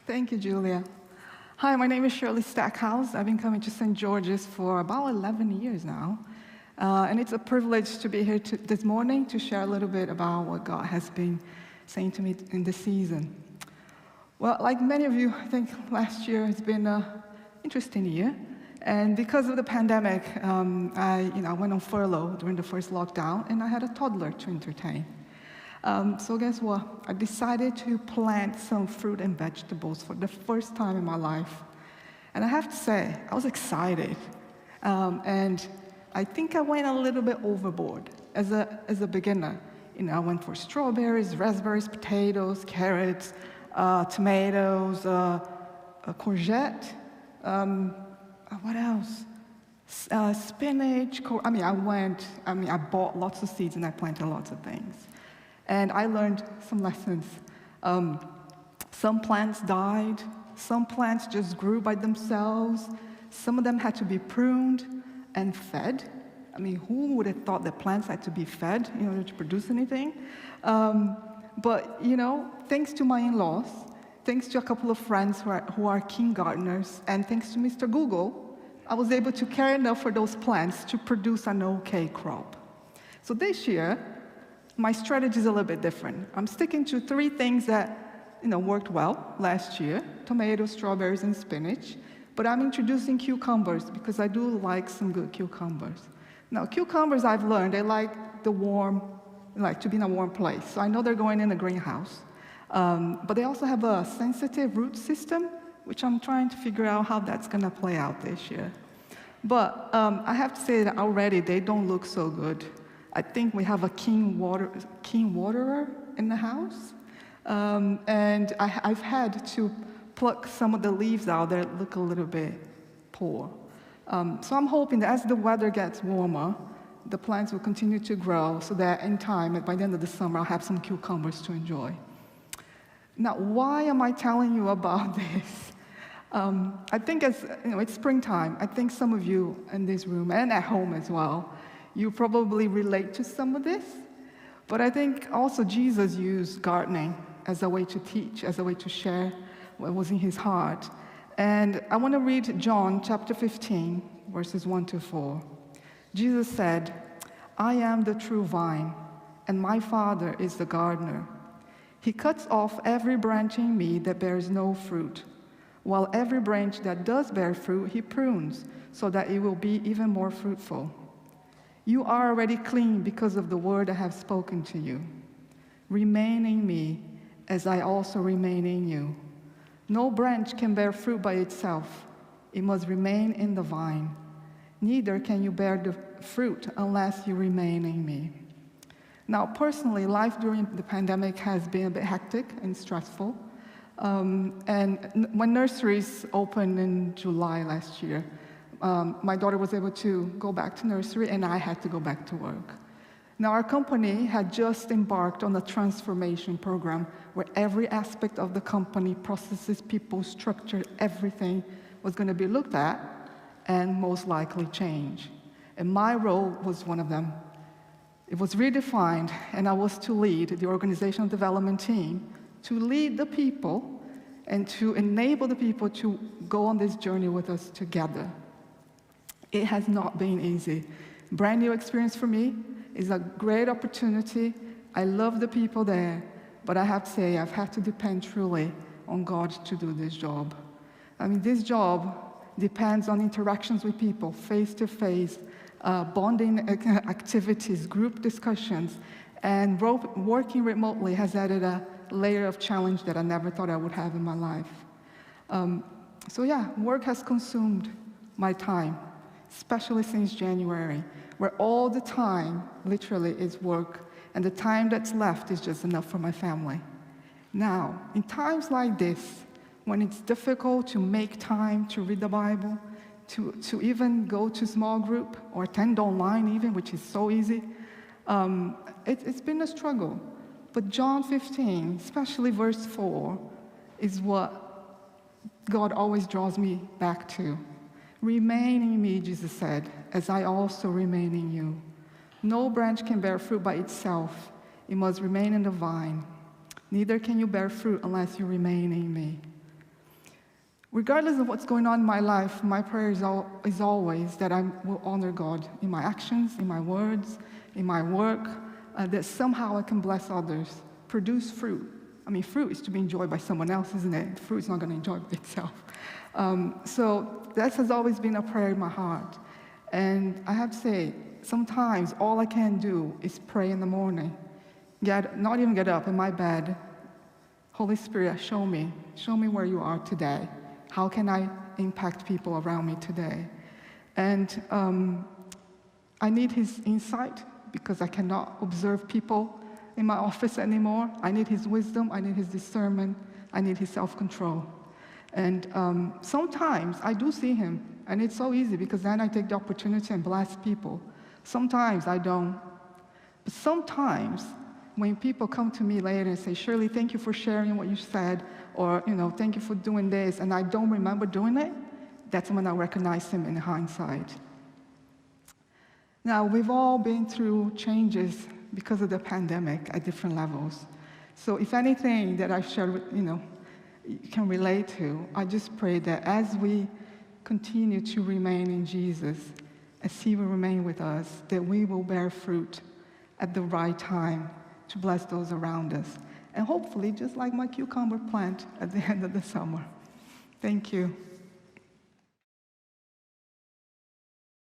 Thank you, Julia. Hi, my name is Shirley Stackhouse. I've been coming to St. George's for about 11 years now. And it's a privilege to be here this morning to share a little bit about what God has been saying to me in this season. Well, like many of you, I think last year has been an interesting year. And because of the pandemic, I went on furlough during the first lockdown, and I had a toddler to entertain. So guess what? I decided to plant some fruit and vegetables for the first time in my life. And I have to say, I was excited. And I think I went a little bit overboard as a beginner. I went for strawberries, raspberries, potatoes, carrots, tomatoes, courgette, what else? Spinach. I bought lots of seeds and I planted lots of things. And I learned some lessons. Some plants died. Some plants just grew by themselves. Some of them had to be pruned and fed. Who would have thought that plants had to be fed in order to produce anything? But thanks to my in-laws, thanks to a couple of friends who are keen gardeners, and thanks to Mr. Google, I was able to care enough for those plants to produce an okay crop. So this year, my strategy is a little bit different. I'm sticking to 3 things that worked well last year: tomatoes, strawberries, and spinach. But I'm introducing cucumbers because I do like some good cucumbers. Now, cucumbers, I've learned, they like to be in a warm place. So I know they're going in a greenhouse. But they also have a sensitive root system, which I'm trying to figure out how that's going to play out this year. But I have to say that already they don't look so good. I think we have a keen waterer in the house. And I've had to pluck some of the leaves out that look a little bit poor. So I'm hoping that as the weather gets warmer, the plants will continue to grow so that in time, by the end of the summer, I'll have some cucumbers to enjoy. Now, why am I telling you about this? I think it's springtime. I think some of you in this room and at home as well, you probably relate to some of this. But I think also Jesus used gardening as a way to teach, as a way to share what was in his heart. And I want to read John chapter 15, verses 1-4. Jesus said, "I am the true vine, and my Father is the gardener. He cuts off every branch in me that bears no fruit, while every branch that does bear fruit, he prunes, so that it will be even more fruitful. You are already clean because of the word I have spoken to you. Remain in me, as I also remain in you. No branch can bear fruit by itself. It must remain in the vine. Neither can you bear the fruit unless you remain in me." Now, personally, life during the pandemic has been a bit hectic and stressful. And when nurseries opened in July last year, my daughter was able to go back to nursery, and I had to go back to work. Now, our company had just embarked on a transformation program where every aspect of the company, processes, people, structure, everything was going to be looked at and most likely change. And my role was one of them. It was redefined, and I was to lead the organizational development team, to lead the people, and to enable the people to go on this journey with us together. It has not been easy. Brand new experience for me. It's a great opportunity. I love the people there, but I have to say I've had to depend truly on God to do this job. This job depends on interactions with people, face-to-face, bonding activities, group discussions, and working remotely has added a layer of challenge that I never thought I would have in my life. Work has consumed my time, especially since January, where all the time literally is work, and the time that's left is just enough for my family. Now, in times like this, when it's difficult to make time to read the Bible, to even go to small group or attend online even, which is so easy, it's been a struggle. But John 15, especially verse 4, is what God always draws me back to. "Remain in me," Jesus said, "as I also remain in you. No branch can bear fruit by itself. It must remain in the vine. Neither can you bear fruit unless you remain in me." Regardless of what's going on in my life, my prayer is always that I will honor God in my actions, in my words, in my work, that somehow I can bless others, produce fruit. I mean, fruit is to be enjoyed by someone else, isn't it? Fruit is not going to enjoy itself. So that has always been a prayer in my heart. And I have to say, sometimes all I can do is pray in the morning. Not even get up in my bed. Holy Spirit, show me where you are today. How can I impact people around me today? And I need his insight because I cannot observe people in my office anymore. I need his wisdom, I need his discernment, I need his self-control. And sometimes I do see him, and it's so easy because then I take the opportunity and bless people. Sometimes I don't. But sometimes when people come to me later and say, Shirley, thank you for sharing what you said, or thank you for doing this, and I don't remember doing it, that's when I recognize him in hindsight. Now, we've all been through changes because of the pandemic at different levels. So if anything that I share, you can relate to, I just pray that as we continue to remain in Jesus, as he will remain with us, that we will bear fruit at the right time to bless those around us. And hopefully, just like my cucumber plant at the end of the summer. Thank you.